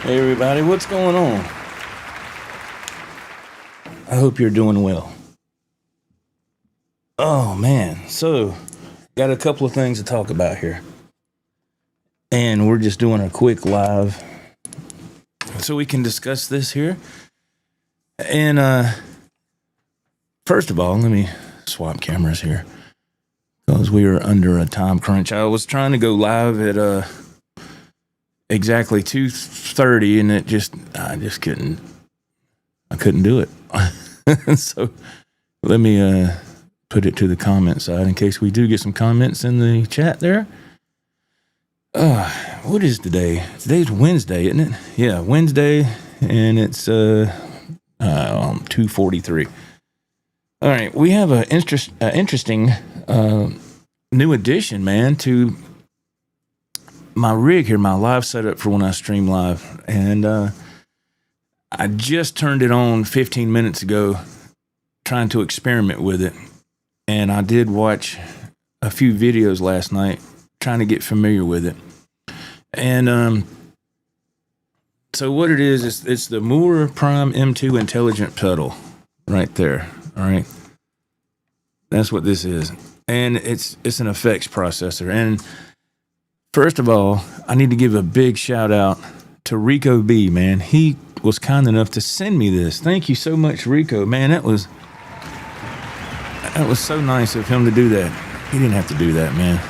Hey everybody, what's going on? I hope you're doing well. Oh man, so got a couple of things to talk about here. And we're just doing a quick live so we can discuss this here. And first of all, let me swap cameras here because we are under a time crunch. I was trying to go live at exactly 2:30 and I couldn't do it. So let me put it to the comment side in case we do get some comments in the chat there. What is today? Today's Wednesday, isn't it? Yeah, Wednesday, and it's 2:43. All right, we have an interesting new addition, man, to my rig here, my live setup for when I stream live. And I just turned it on 15 minutes ago, trying to experiment with it. And I did watch a few videos last night, trying to get familiar with it. And so what it is, it's the Mooer Prime M2 Intelligent Pedal right there. All right. That's what this is. And it's an effects processor. And first of all, I need to give a big shout out to Rico B, man. He was kind enough to send me this. Thank you so much, Rico. Man, that was so nice of him to do that. He didn't have to do that, man.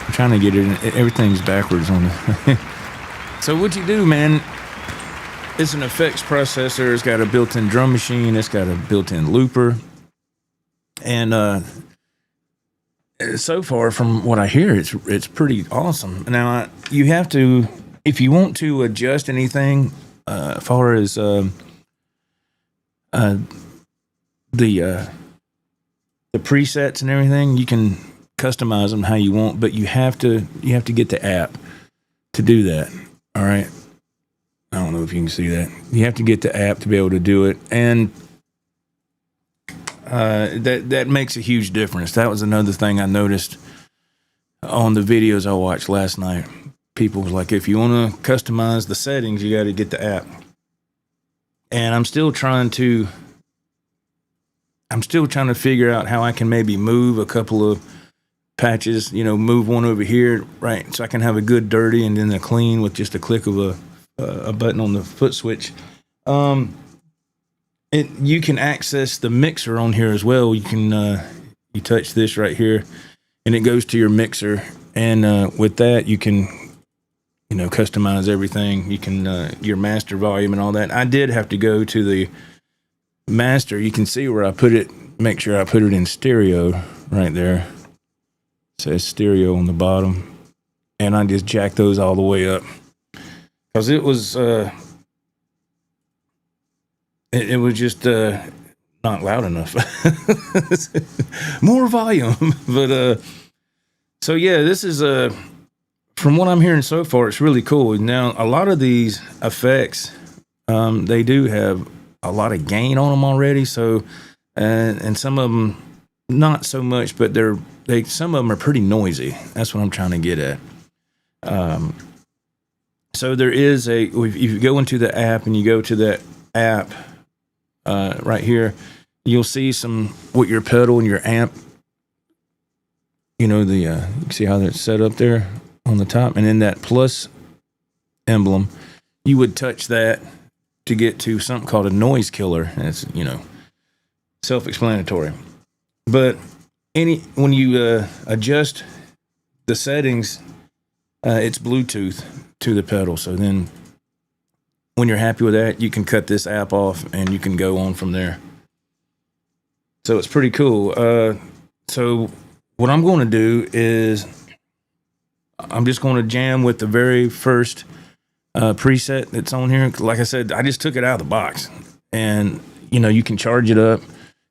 I'm trying to get it. Everything's backwards on the. So what you do, man, it's an effects processor. It's got a built-in drum machine. It's got a built-in looper. And so far, from what I hear, it's pretty awesome. Now, you have to, if you want to adjust anything, as far as the presets and everything, you can customize them how you want, but you have to get the app to do that. All right. I don't know if you can see that. You have to get the app to be able to do it, and that makes a huge difference. That was another thing I noticed on the videos I watched last night. People was like, if you want to customize the settings, you got to get the app. And I'm still trying to figure out how I can maybe move a couple of patches, move one over here, right? So I can have a good dirty and then a clean with just a click of a button on the foot switch. You can access the mixer on here as well. You can, you touch this right here and it goes to your mixer. And with that, you can, customize everything. You can, your master volume and all that. I did have to go to the master. You can see where I put it, make sure I put it in stereo right there. It says stereo on the bottom. And I just jacked those all the way up. Because it was, it was just not loud enough. More volume. But, so yeah, this is, from what I'm hearing so far, it's really cool. Now, a lot of these effects, they do have a lot of gain on them already. So, and some of them, not so much, but some of them are pretty noisy. That's what I'm trying to get at. So there is if you go into the app and you go to that app right here, you'll see what your pedal and your amp, you can see how that's set up there on the top, and then that plus emblem, you would touch that to get to something called a noise killer. It's, self-explanatory. But when you adjust the settings, it's Bluetooth to the pedal. So then when you're happy with that, you can cut this app off and you can go on from there. So it's pretty cool. So what I'm going to do is I'm just going to jam with the very first preset that's on here. Like I said, I just took it out of the box, and you can charge it up.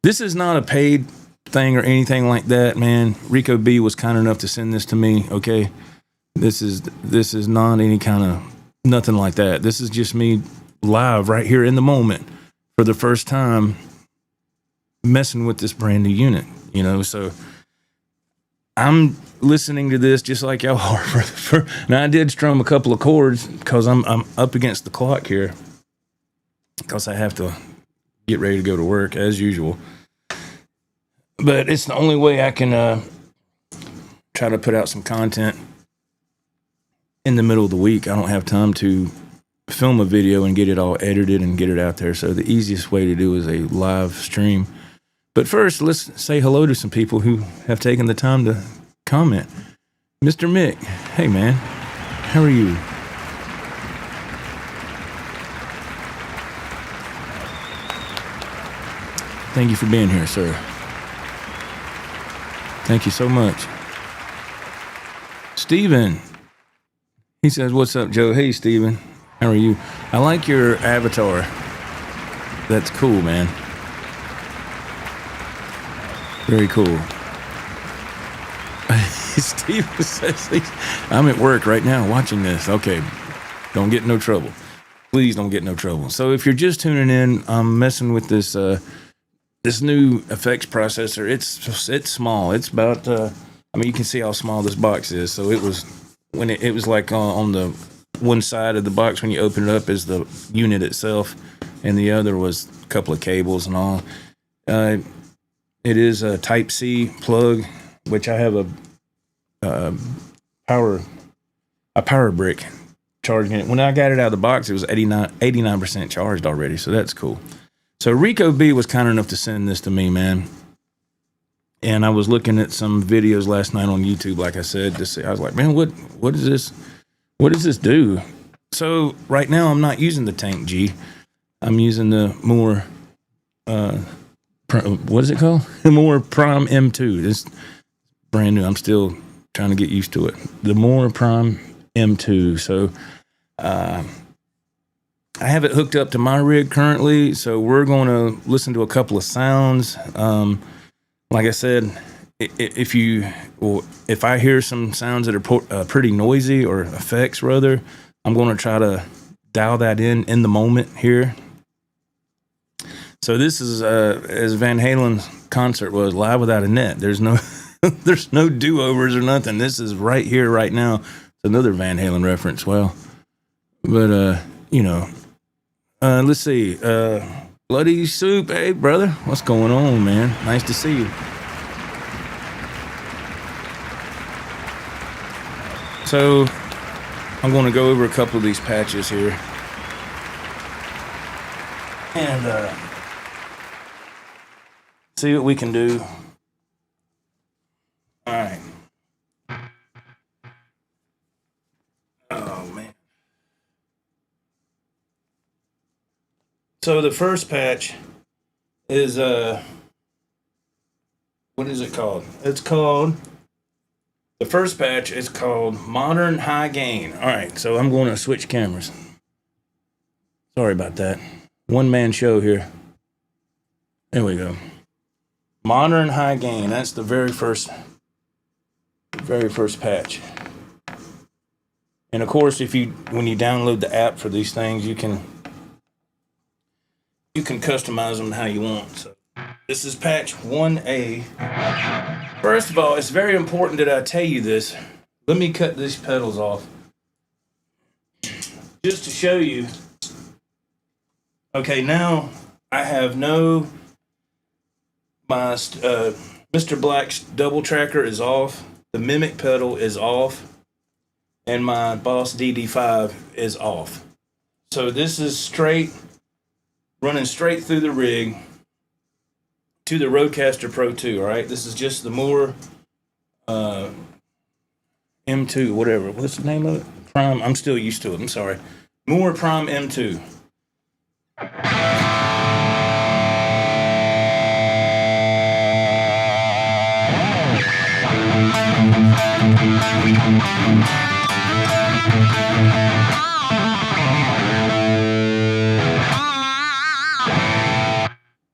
This is not a paid thing or anything like that, man. Rico B was kind enough to send this to me. Okay, this is not any kind of nothing like that. This is just me live right here in the moment for the first time messing with this brand new unit. So I'm listening to this just like y'all are. Now, I did strum a couple of chords because I'm up against the clock here because I have to get ready to go to work as usual. But it's the only way I can try to put out some content in the middle of the week. I don't have time to film a video and get it all edited and get it out there. So the easiest way to do is a live stream. But first, let's say hello to some people who have taken the time to comment. Mr. Mick, hey man, how are you? Thank you for being here, sir. Thank you so much. Steven, he says, what's up, Joe? Hey, Steven, how are you? I like your avatar. That's cool, man. Very cool. Steven says, I'm at work right now watching this. Okay, don't get in no trouble. Please don't get in no trouble. So if you're just tuning in, I'm messing with this this new effects processor. It's small. It's about you can see how small this box is. So it was when it was like on the one side of the box when you open it up is the unit itself, and the other was a couple of cables and all. It is a Type C plug, which I have a power brick charging it. When I got it out of the box, it was 89% charged already, so that's cool. So Rico B was kind enough to send this to me, man. And I was looking at some videos last night on YouTube, like I said, to see. I was like, man, what is this? What does this do? So right now I'm not using the Tank G. I'm using the Mooer, what is it called? The Mooer Prime M2. It's brand new. I'm still trying to get used to it. The Mooer Prime M2. So I have it hooked up to my rig currently, so we're going to listen to a couple of sounds. Like I said, if I hear some sounds that are pretty noisy, or effects rather, I'm going to try to dial that in the moment here. So this is as Van Halen's concert was, live without a net. There's no there's no do-overs or nothing. This is right here, right now. It's another Van Halen reference. Well, but let's see. Bloody Soup, hey brother, what's going on, man? Nice to see you. So I'm going to go over a couple of these patches here, and see what we can do. All right. Oh man. So the first patch is what is it called? The first patch is called Modern High Gain. All right, so I'm going to switch cameras. Sorry about that. One man show here. There we go. Modern High Gain. That's the very first patch. And of course, when you download the app for these things, you can customize them how you want. So this is patch 1A. First of all, it's very important that I tell you this. Let me cut these pedals off just to show you. Okay, now I have my Mr. Black's double tracker is off, the Mimic pedal is off, and my Boss DD5 is off. So this is running straight through the rig to the Rodecaster Pro 2, all right? This is just the Mooer M2, whatever. What's the name of it? Prime. I'm still used to it. I'm sorry. Mooer Prime M2.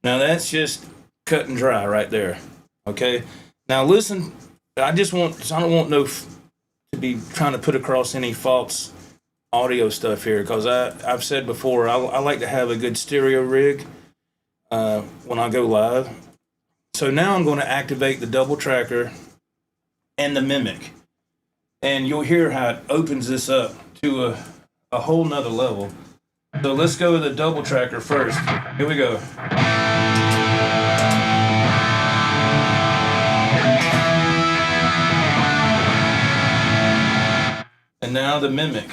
Now that's just cut and dry right there. Okay. Now listen, I don't want to be trying to put across any false audio stuff here, because I've said before, I like to have a good stereo rig when I go live. So now I'm going to activate the double tracker and the mimic. And you'll hear how it opens this up to a whole nother level. So let's go with the double tracker first. Here we go. And now the mimic.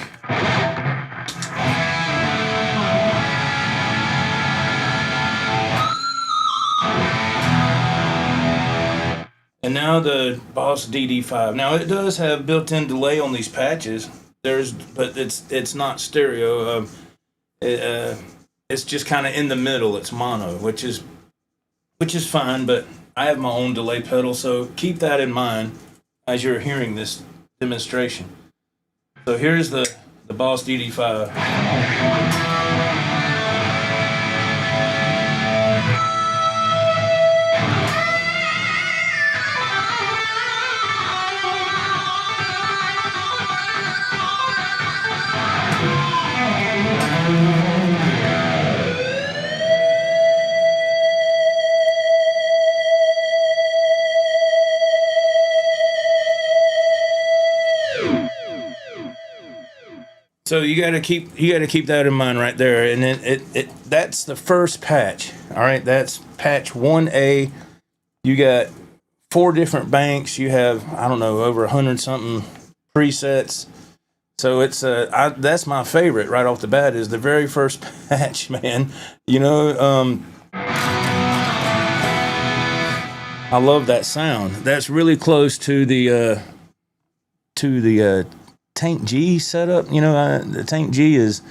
And now the Boss DD5. Now it does have built-in delay on these patches. But it's not stereo. It's just kind of in the middle. It's mono, which is fine. But I have my own delay pedal, so keep that in mind as you're hearing this demonstration. So here's the Boss DD5. So you got to keep that in mind right there, and it that's the first patch. All right, that's patch 1A. You got 4 different banks. You have, I don't know, over 100 something presets. So it's that's my favorite right off the bat is the very first patch, man. You know, I love that sound. That's really close to the Tank G setup. You know, the Tank G is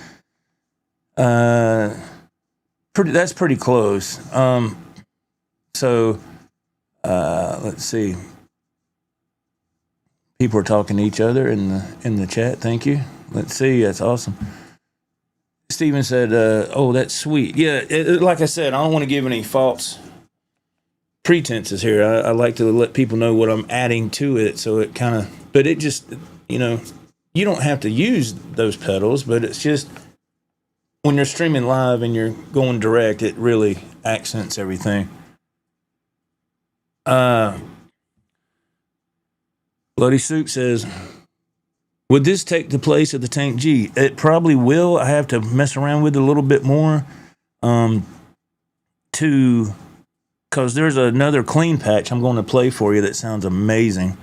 that's pretty close. So let's see. People are talking to each other in the chat. Thank you. Let's see. That's awesome. Steven said, "Oh, that's sweet." Yeah, like I said, I don't want to give any false pretenses here. I like to let people know what I'm adding to it, so it kind of. But it just, you know, you don't have to use those pedals, but it's just when you're streaming live and you're going direct, it really accents everything. Bloody Soup says, would this take the place of the Tank G? It probably will. I have to mess around with it a little bit more because there's another clean patch I'm going to play for you that sounds amazing.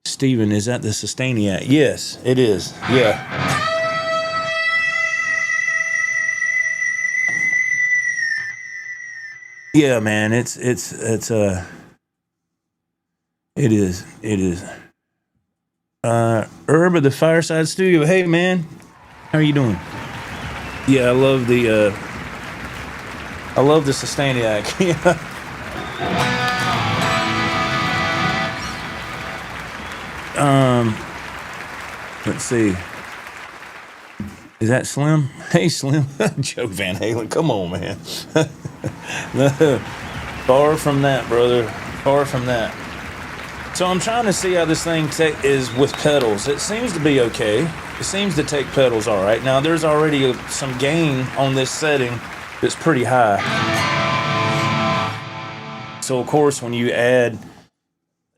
Steven, is that the Sustainiac? Yes, it is. Yeah. Yeah, man, it is. Herb of the Fireside Studio. Hey, man, how are you doing? Yeah, I love the Sustainiac. Let's see. Is that Slim? Hey, Slim. Joe Van Halen. Come on, man. No, far from that, brother. Far from that. So I'm trying to see how this thing is with pedals. It seems to be okay. It seems to take pedals all right. Now, there's already some gain on this setting that's pretty high. So, of course, when you add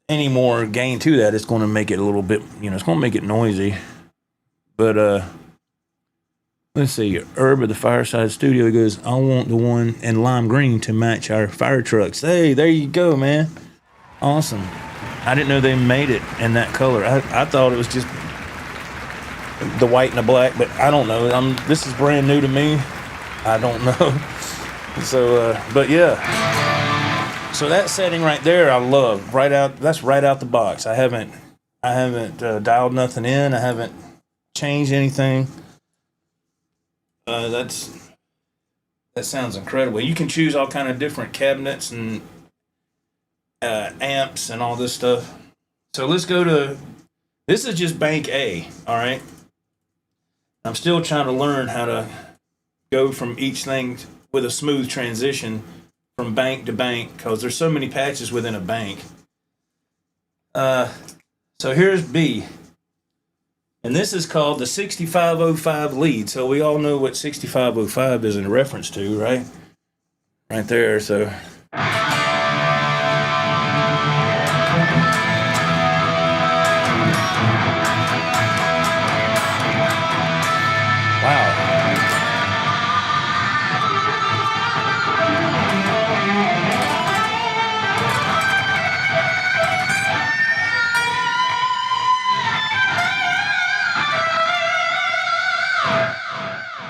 any more gain to that, it's going to make it a little bit, it's going to make it noisy. But, let's see, Herb of the Fireside Studio goes, I want the one in lime green to match our fire trucks. Hey, there you go, man. Awesome. I didn't know they made it in that color. I thought it was just the white and the black, but I don't know. This is brand new to me. I don't know. So, but yeah. So that setting right there, I love. That's right out the box. I haven't dialed nothing in. I haven't changed anything. That sounds incredible. You can choose all kind of different cabinets and amps and all this stuff. So let's go to, this is just bank A, all right? I'm still trying to learn how to go from each thing with a smooth transition from bank to bank because there's so many patches within a bank. So here's B. And this is called the 6505 lead. So we all know what 6505 is in reference to, right? Right there, so.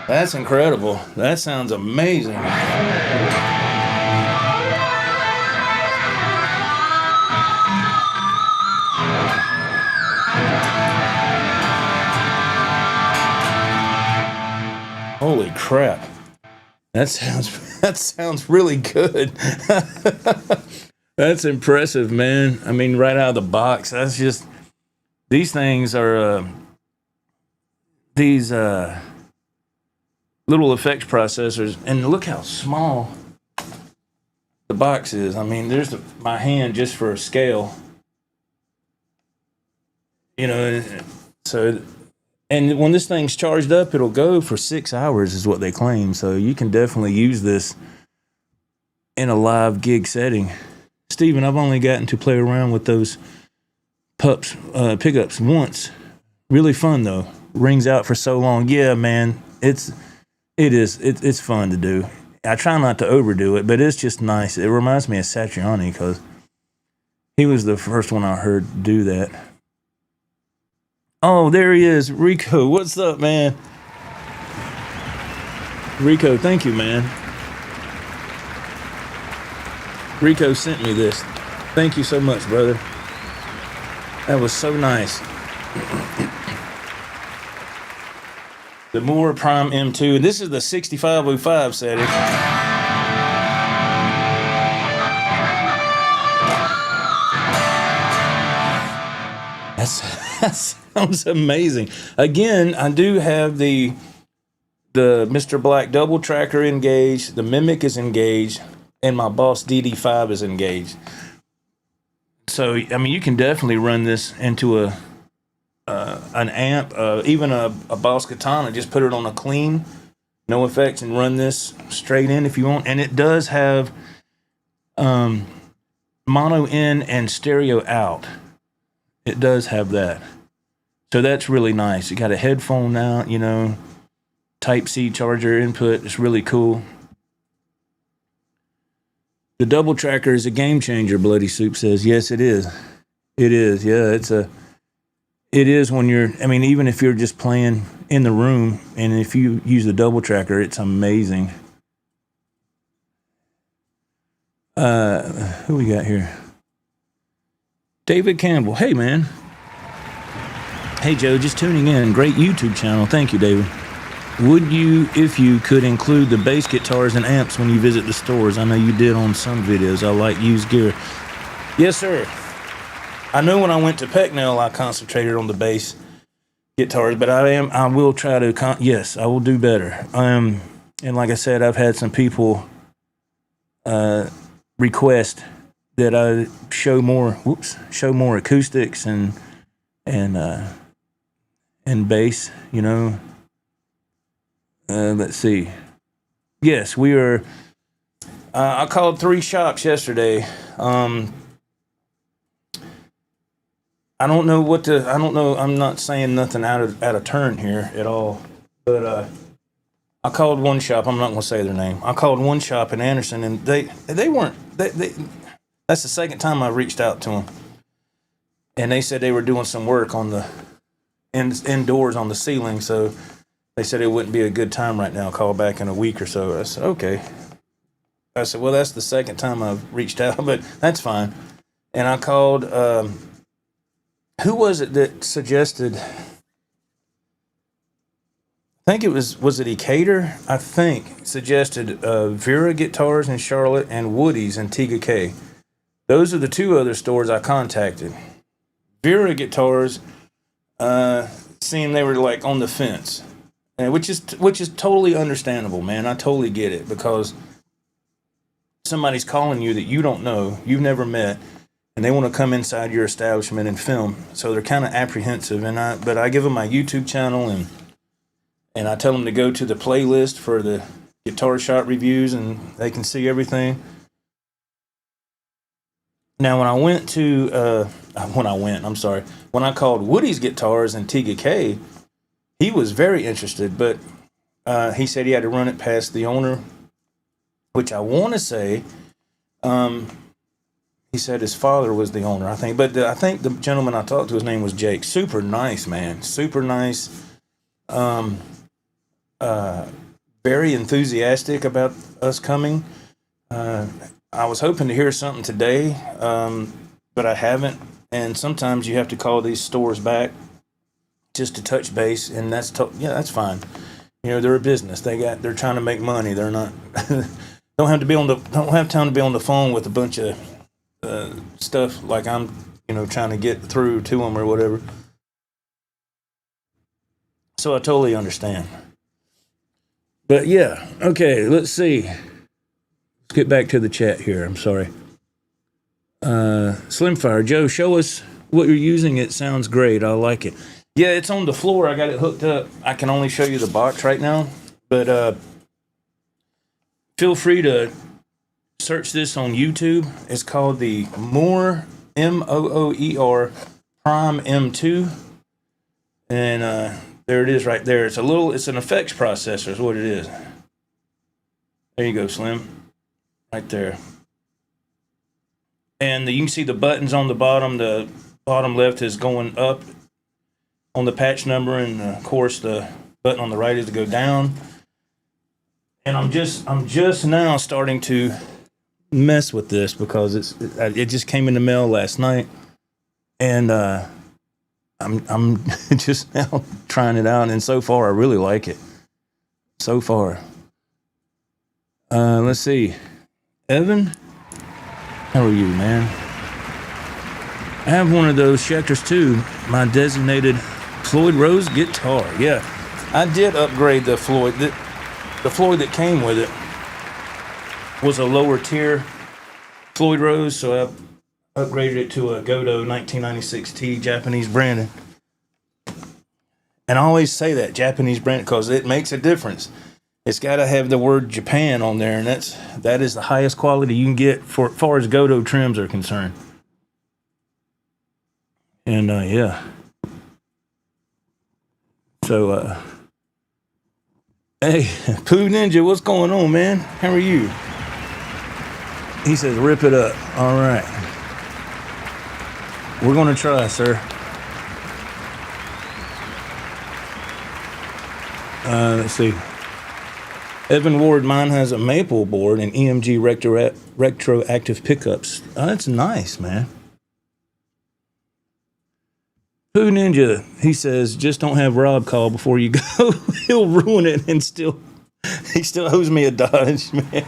That's incredible. That sounds amazing. Holy crap. That sounds really good. That's impressive, man. I mean, right out of the box. That's just, these things are these little effects processors, and look how small the box is. I mean, there's my hand just for a scale. You know, so, and when this thing's charged up, it'll go for 6 hours, is what they claim. So you can definitely use this in a live gig setting. Steven, I've only gotten to play around with those pickups once. Really fun though. Rings out for so long. Yeah, man, it's fun to do. I try not to overdo it, but it's just nice. It reminds me of Satriani because he was the first one I heard do that. Oh, there he is, Rico. What's up, man? Rico, thank you, man. Rico sent me this. Thank you so much, brother. That was so nice. The Mooer Prime M2. This is the 6505 setting. That sounds amazing. Again, I do have the Mr. Black double tracker engaged, the Mimic is engaged, and my Boss DD5 is engaged. So, I mean, you can definitely run this into an amp, even a Boss Katana. Just put it on a clean, no effects, and run this straight in if you want. And it does have mono in and stereo out. It does have that. So that's really nice. You got a headphone out, you know, Type-C charger input. It's really cool. The double tracker is a game changer, Bloody Soup says. Yes, it is. It is, yeah. It is when you're, I mean, even if you're just playing in the room, and if you use the double tracker, it's amazing. Who we got here? David Campbell. Hey, man. Hey, Joe, just tuning in. Great YouTube channel. Thank you, David. Would you, if you could, include the bass guitars and amps when you visit the stores? I know you did on some videos. I like used gear. Yes, sir. I know when I went to Pecknell, I concentrated on the bass guitars, but I will try to, yes, I will do better. And like I said, I've had some people request that I show more acoustics and bass, you know. Let's see. Yes, we are. I called 3 shops yesterday. I don't know what to. I don't know. I'm not saying nothing out of turn here at all. But I called one shop. I'm not going to say their name. I called one shop in Anderson, and they weren't. That's the second time I reached out to them, and they said they were doing some work on the indoors on the ceiling. So they said it wouldn't be a good time right now. I'll call back in a week or so. I said okay. I said, well, that's the second time I've reached out, but that's fine. And I called. Who was it that suggested? I think it was it Ecator? I think suggested Vera Guitars in Charlotte and Woody's in Tega K. Those are the 2 other stores I contacted. Vera Guitars seemed they were like on the fence, and which is totally understandable, man. I totally get it because somebody's calling you that you don't know, you've never met, and they want to come inside your establishment and film. So they're kind of apprehensive, but I give them my YouTube channel and I tell them to go to the playlist for the Guitar Shop reviews, and they can see everything. Now, when I called Woody's Guitars in Tega K, he was very interested, but he said he had to run it past the owner, which I want to say, he said his father was the owner, I think. But I think the gentleman I talked to, his name was Jake. Super nice, man. Super nice. very enthusiastic about us coming. I was hoping to hear something today, but I haven't. And sometimes you have to call these stores back just to touch base, and that's fine. You know, they're a business. They're trying to make money. They're not don't have time to be on the phone with a bunch of stuff like I'm, trying to get through to them or whatever. So I totally understand. But yeah, okay, let's see. Let's get back to the chat here. I'm sorry. Slimfire, Joe, show us what you're using. It sounds great. I like it. Yeah, it's on the floor. I got it hooked up. I can only show you the box right now, but feel free to search this on YouTube. It's called the Mooer, Mooer Prime M2, and there it is right there. It's an effects processor is what it is. There you go, Slim. Right there. And you can see the buttons on the bottom. The bottom left is going up on the patch number, and of course the button on the right is to go down. And I'm just now starting to mess with this because it just came in the mail last night, and I'm just now trying it out, and so far I really like it. So far. Let's see. Evan, how are you, man? I have one of those Schecters too, my designated Floyd Rose guitar. Yeah, I did upgrade the Floyd. The Floyd that came with it was a lower tier Floyd Rose, so I upgraded it to a Godo 1996T Japanese branding. And I always say that, Japanese branding, because it makes a difference. It's got to have the word Japan on there, and that is the highest quality you can get for as far as Godo trims are concerned. And yeah. So hey, Pooh Ninja, what's going on, man? How are you? He says, rip it up. All right. We're going to try, sir. Let's see. Evan Ward, mine has a maple board and EMG retroactive pickups. Oh, that's nice, man. Pooh Ninja, he says, just don't have Rob call before you go. He'll ruin it and he still owes me a Dodge, man.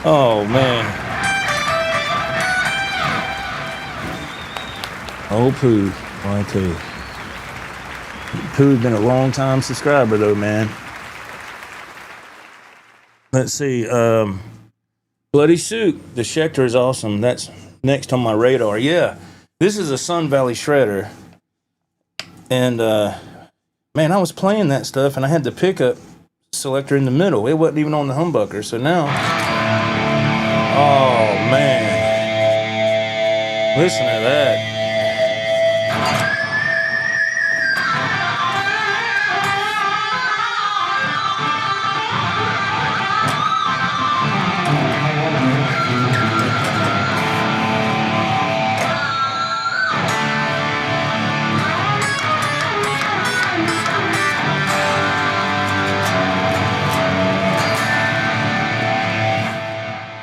Oh, man. Oh, Pooh. I tell you. Pooh's been a long time subscriber, though, man. Let's see. Bloody Suit. The Schecter is awesome. That's next on my radar. Yeah. This is a Sun Valley shredder. And, man, I was playing that stuff, and I had the pickup selector in the middle. It wasn't even on the humbucker. So now... Oh, man. Listen to that.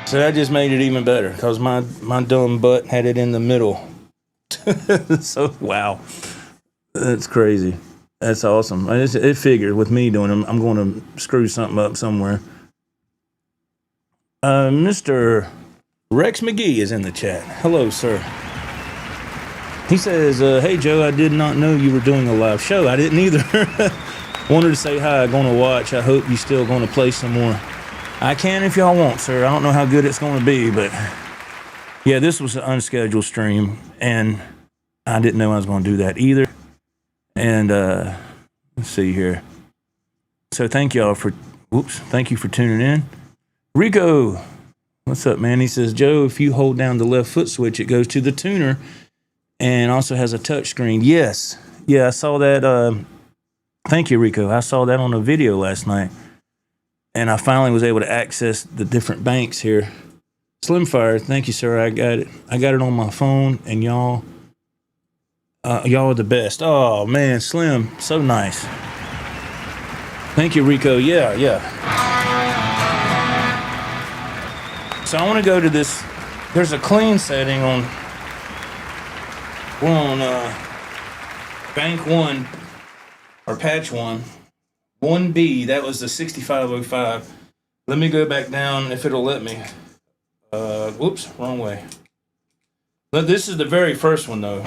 So that just made it even better because my dumb butt had it in the middle. So, wow. That's crazy. That's awesome. It figured with me doing them, I'm going to screw something up somewhere. Mr. Rex McGee is in the chat. Hello, sir. He says, hey, Joe, I did not know you were doing a live show. I didn't either. Wanted to say hi. Going to watch. I hope you're still going to play some more. I can if y'all want, sir. I don't know how good it's going to be, but yeah, this was an unscheduled stream, and I didn't know I was going to do that either. And let's see here. So thank you for tuning in. Rico, what's up, man? He says, Joe, if you hold down the left foot switch, it goes to the tuner and also has a touch screen. Yes. Yeah, I saw that. Thank you, Rico. I saw that on a video last night. And I finally was able to access the different banks here. Slimfire, thank you, sir. I got it. I got it on my phone, and y'all are the best. Oh man, Slim, so nice. Thank you, Rico. Yeah, yeah. So I want to go to this. There's a clean setting on. We're on bank 1 or patch 1, 1B. That was the 6505. Let me go back down if it'll let me. Whoops, wrong way. But this is the very first one though.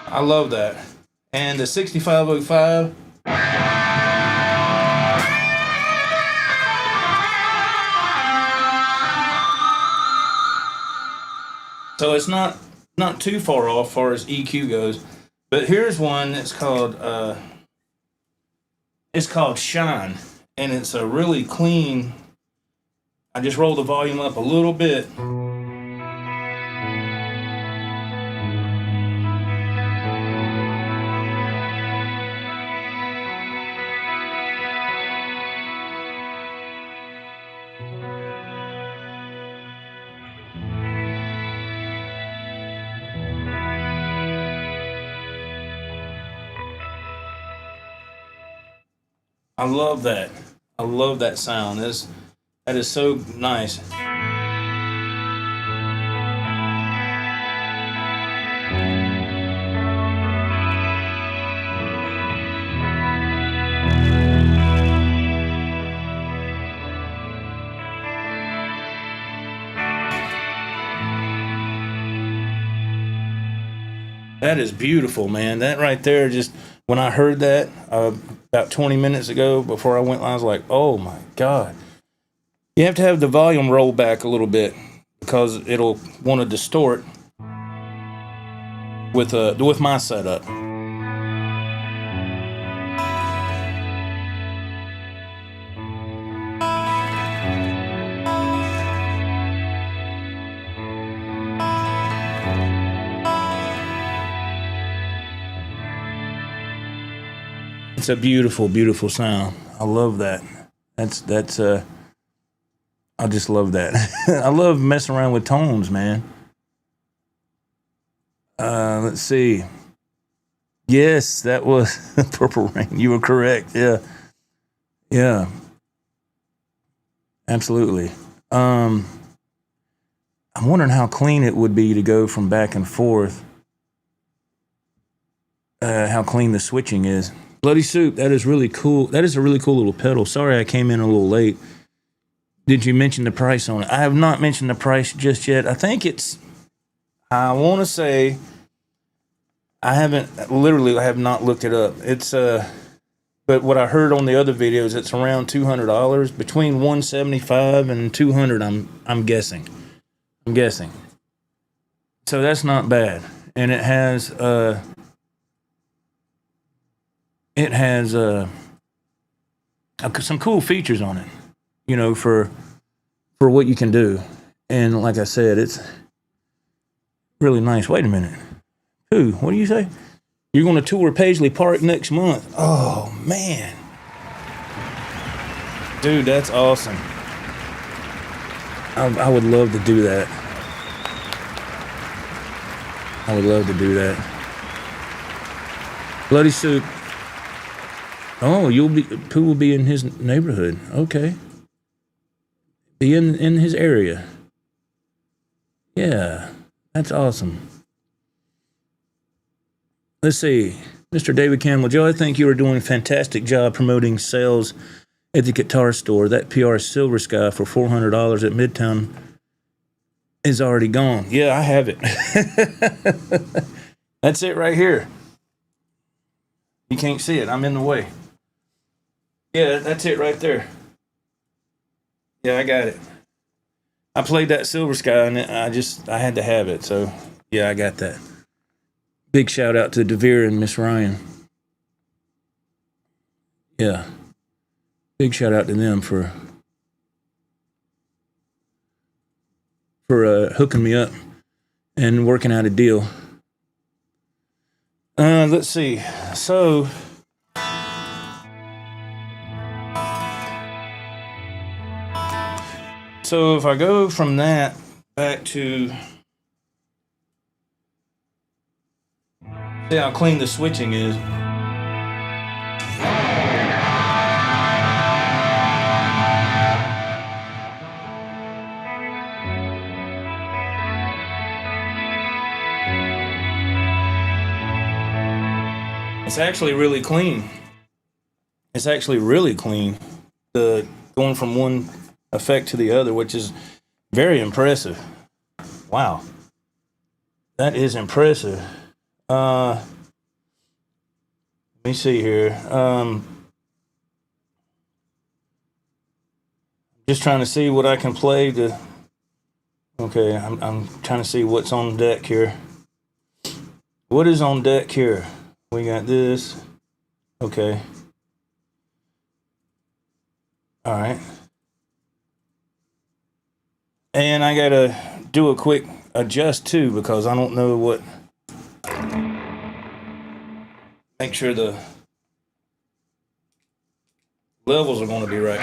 I love that. And the 6505. So it's not too far off as far as EQ goes. But here's one that's called Shine, and it's a really clean. I just roll the volume up a little bit. I love that. I love that sound. That is so nice. That is beautiful, man. That right there, just when I heard that about 20 minutes ago before I went, I was like, oh my God. You have to have the volume roll back a little bit because it'll want to distort with my setup. It's a beautiful, beautiful sound. I love that. That's I just love that. I love messing around with tones, man. Let's see. Yes, that was Purple Rain. You were correct. Yeah. Yeah. Absolutely. I'm wondering how clean it would be to go from back and forth. How clean the switching is. Bloody Soup, that is really cool. That is a really cool little pedal. Sorry I came in a little late. Did you mention the price on it? I have not mentioned the price just yet. I think I want to say, I have not looked it up. It's, but what I heard on the other videos, it's around $200, between $175 and $200, I'm guessing. So that's not bad. And it has some cool features on it, you know, for what you can do. And like I said, it's really nice. Wait a minute. Who? What do you say? You're going to tour Paisley Park next month. Oh, man. Dude, that's awesome. I would love to do that. I would love to do that. Bloody Soup. Oh, Pooh will be in his neighborhood. Okay. Be in his area. Yeah, that's awesome. Let's see. Mr. David Campbell, Joe, I think you are doing a fantastic job promoting sales at the guitar store. That PR Silver Sky for $400 at Midtown is already gone. Yeah, I have it. That's it right here. You can't see it. I'm in the way. Yeah, that's it right there. Yeah, I got it. I played that Silver Sky, and I had to have it. So, yeah, I got that. Big shout out to DeVere and Miss Ryan. Yeah. Big shout out to them for hooking me up and working out a deal. Let's see. So, So if I go from that back to, see how clean the switching is. It's actually really clean. It's actually really clean. Going from one effect to the other, which is very impressive. Wow. That is impressive. Let me see here. Just trying to see what I can play to. Okay, I'm trying to see what's on deck here. What is on deck here? We got this. Okay. All right. And I gotta do a quick adjust too, because I don't know what. Make sure the levels are going to be right.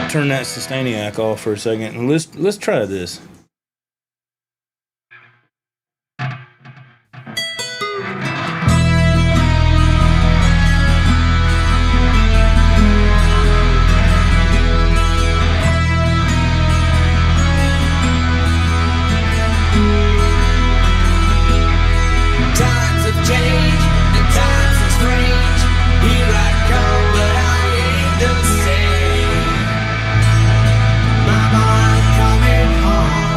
Turn that Sustainiac off for a second, and let's try this. Coming home.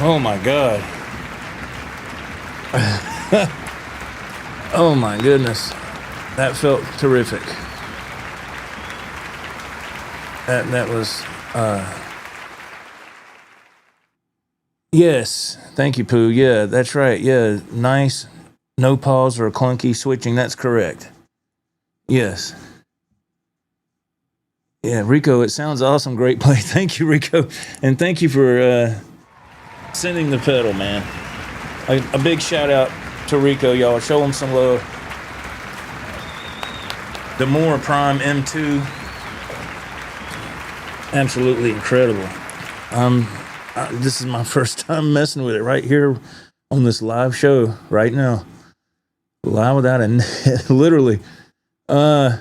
Oh my God. Oh my goodness. That felt terrific. That was yes. Thank you, Pooh. Yeah, that's right. Yeah, nice. No pause or clunky switching. That's correct. Yes. Yeah, Rico, it sounds awesome. Great play. Thank you, Rico. And thank you for sending the pedal, man. A big shout out to Rico, y'all. Show him some love. The Mooer Prime M2. Absolutely incredible. This is my first time messing with it right here on this live show right now. Live without a net, literally. Let's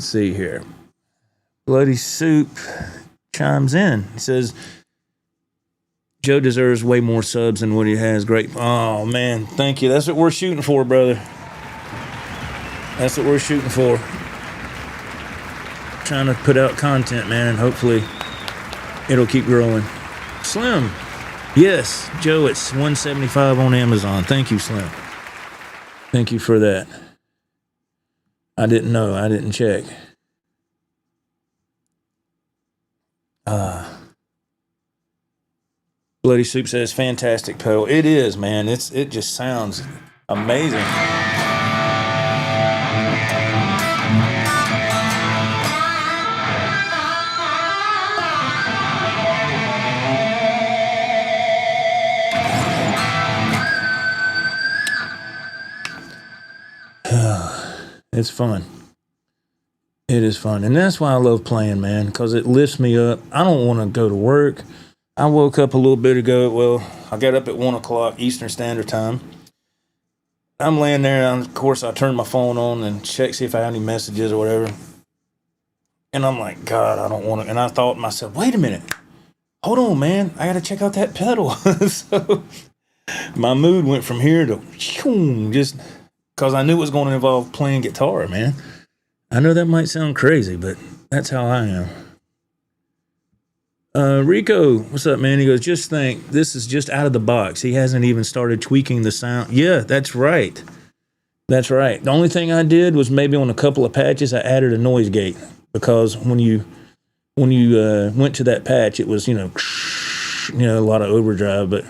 see here. Bloody Soup chimes in. He says, Joe deserves way more subs than what he has. Great. Oh, man. Thank you. That's what we're shooting for, brother. That's what we're shooting for. Trying to put out content, man, and hopefully it'll keep growing. Slim. Yes, Joe, it's $175 on Amazon. Thank you, Slim. Thank you for that. I didn't know. I didn't check. Bloody Soup says, fantastic pedal. It is, man. It just sounds amazing. It's fun. It is fun. And that's why I love playing, man, because it lifts me up. I don't want to go to work. I woke up a little bit ago. Well, I got up at 1 o'clock Eastern Standard Time. I'm laying there, and of course, I turn my phone on and check, see if I have any messages or whatever. And I'm like, God, I don't want to. And I thought to myself, wait a minute. Hold on, man. I got to check out that pedal. So my mood went from here to just because I knew it was going to involve playing guitar, man. I know that might sound crazy, but that's how I am. Rico, what's up, man? He goes, just think, this is just out of the box. He hasn't even started tweaking the sound. Yeah, that's right. That's right. The only thing I did was maybe on a couple of patches, I added a noise gate because when you went to that patch, it was, a lot of overdrive, but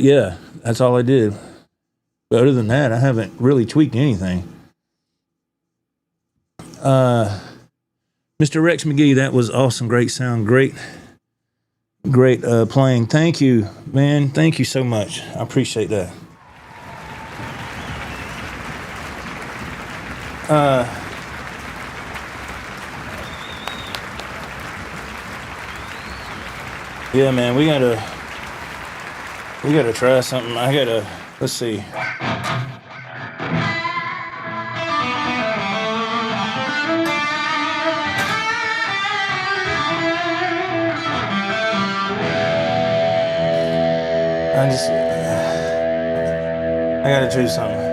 yeah, that's all I did. But other than that, I haven't really tweaked anything. Mr. Rex McGee, that was awesome. Great sound. Great playing. Thank you, man. Thank you so much. I appreciate that. Yeah, man, we gotta try something. Let's see. I gotta do something.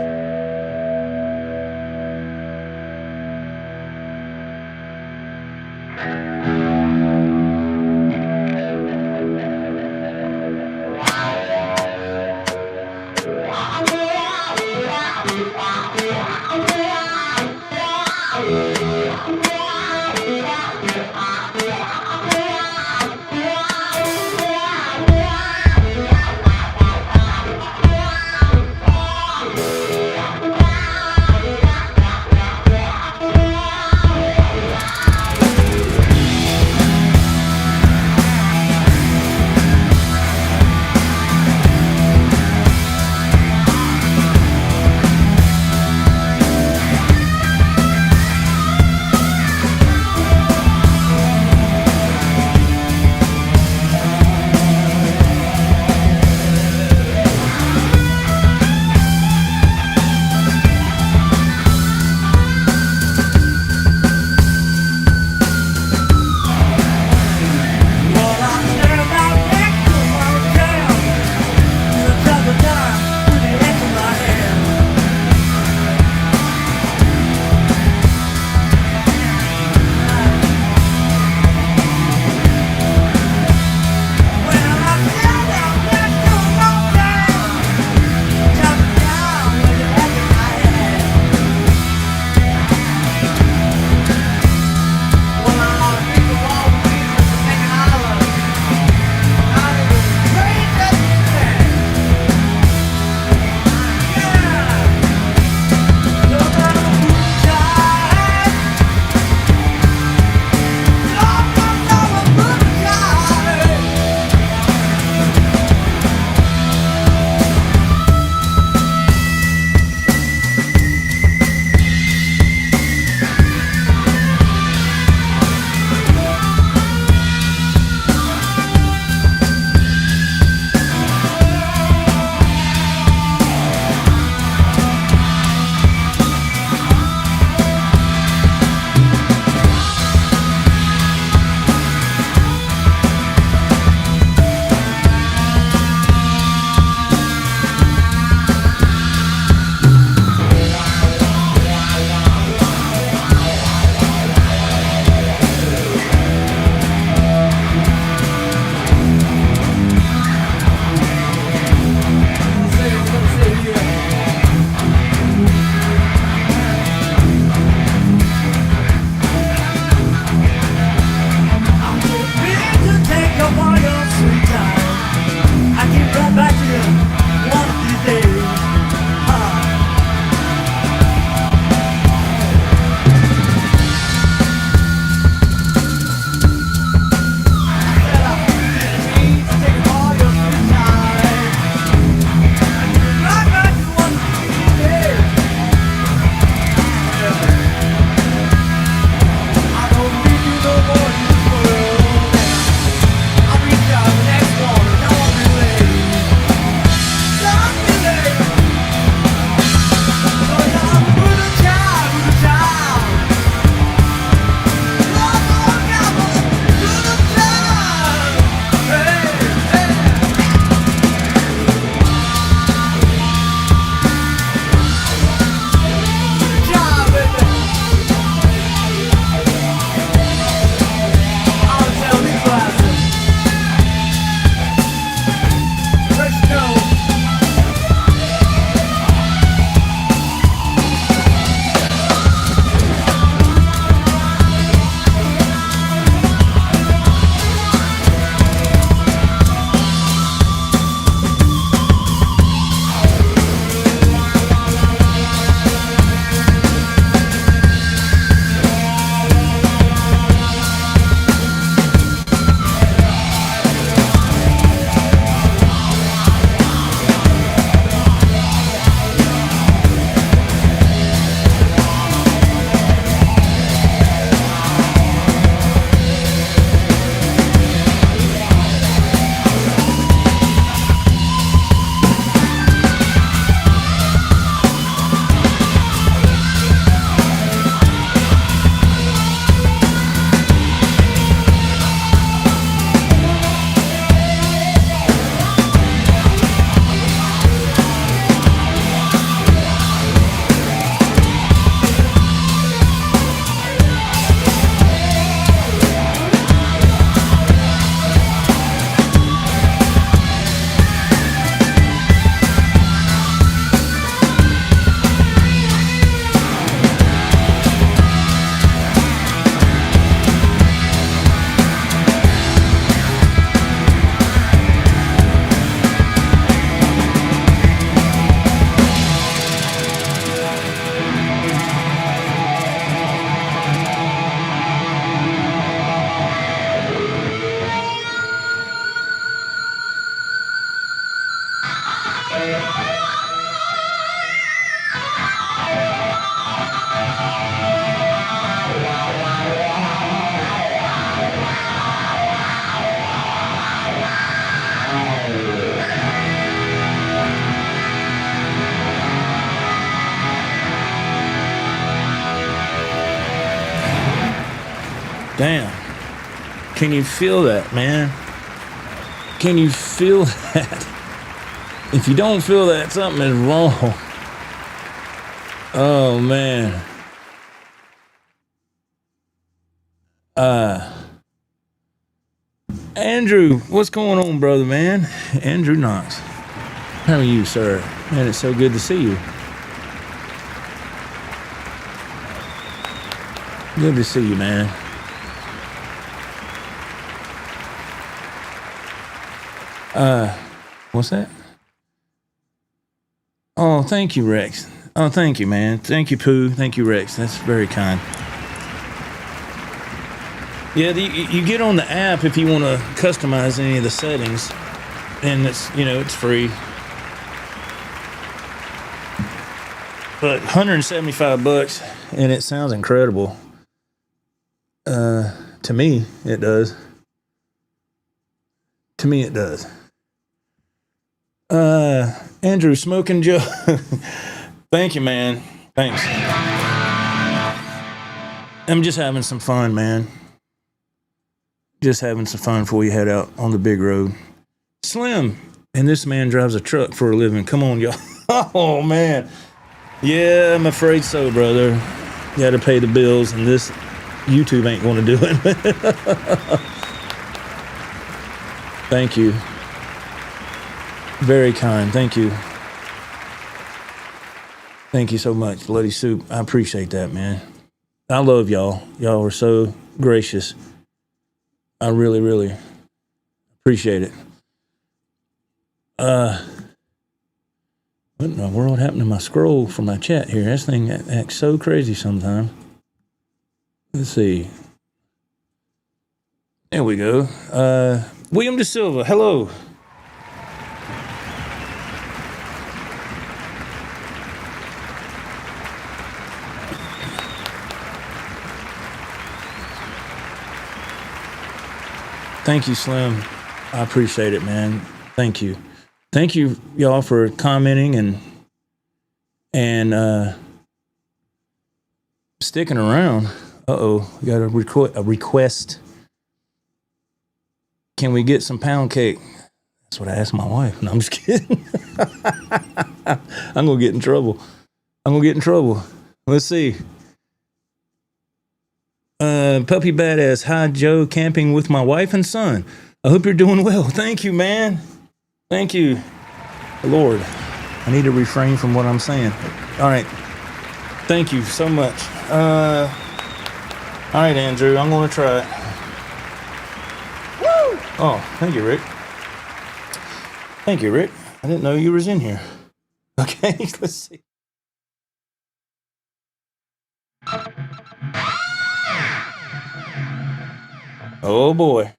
Damn. Can you feel that, man? Can you feel that? If you don't feel that, something is wrong. Oh, man. Andrew, what's going on, brother, man? Andrew Knox. How are you, sir? Man, it's so good to see you. Good to see you, man. What's that? Oh, thank you, Rex. Oh, thank you, man. Thank you, Pooh. Thank you, Rex. That's very kind. Yeah, you get on the app if you want to customize any of the settings, and it's free. But $175, and it sounds incredible. To me, it does. Andrew, Smoking Joe. Thank you, man. Thanks. I'm just having some fun, man. Just having some fun before you head out on the big road. Slim, and this man drives a truck for a living. Come on, y'all. Oh, man. Yeah, I'm afraid so, brother. You got to pay the bills, and this YouTube ain't going to do it. Thank you. Very kind. Thank you. Thank you so much, Bloody Soup. I appreciate that, man. I love y'all. Y'all are so gracious. I really, really appreciate it. What in the world happened to my scroll for my chat here? This thing acts so crazy sometimes. Let's see. There we go. William De Silva, hello. Thank you, Slim. I appreciate it, man. Thank you. Thank you, y'all, for commenting and sticking around. Uh-oh, we got a request. Can we get some pound cake? That's what I asked my wife. No, I'm just kidding. I'm going to get in trouble. Let's see. Puppy Badass. Hi, Joe. Camping with my wife and son. I hope you're doing well. Thank you, man. Thank you. Lord, I need to refrain from what I'm saying. All right. Thank you so much. All right, Andrew. I'm going to try it. Woo! Oh, thank you, Rick. Thank you, Rick. I didn't know you was in here. Okay, let's see. Oh, boy.